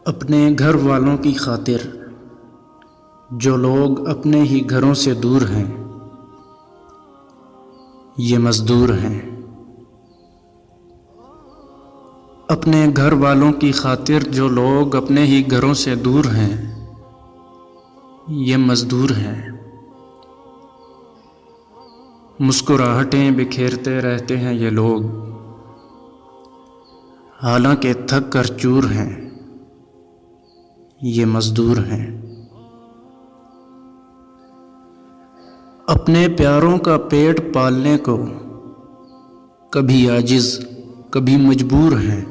اپنے گھر والوں کی خاطر جو لوگ اپنے ہی گھروں سے دور ہیں یہ مزدور ہیں۔ اپنے گھر والوں کی خاطر جو لوگ اپنے ہی گھروں سے دور ہیں یہ مزدور ہیں۔ مسکراہٹیں بکھیرتے رہتے ہیں یہ لوگ، حالانکہ تھک کر چور ہیں یہ مزدور ہیں۔ اپنے پیاروں کا پیٹ پالنے کو کبھی عاجز کبھی مجبور ہیں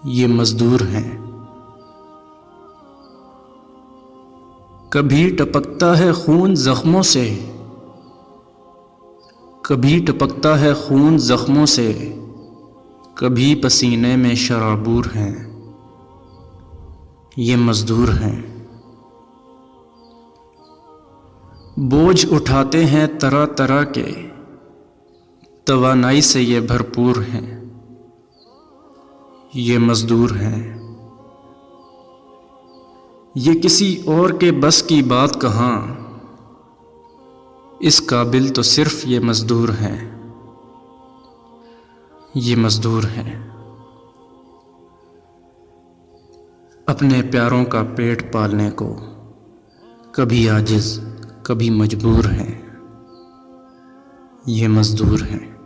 یہ مزدور ہیں۔ کبھی ٹپکتا ہے خون زخموں سے، کبھی ٹپکتا ہے خون زخموں سے، کبھی پسینے میں شرابور ہیں یہ مزدور ہیں۔ بوجھ اٹھاتے ہیں طرح طرح کے، توانائی سے یہ بھرپور ہیں یہ مزدور ہیں۔ یہ کسی اور کے بس کی بات کہاں، اس قابل تو صرف یہ مزدور ہیں یہ مزدور ہیں۔ اپنے پیاروں کا پیٹ پالنے کو کبھی عاجز کبھی مجبور ہیں یہ مزدور ہیں۔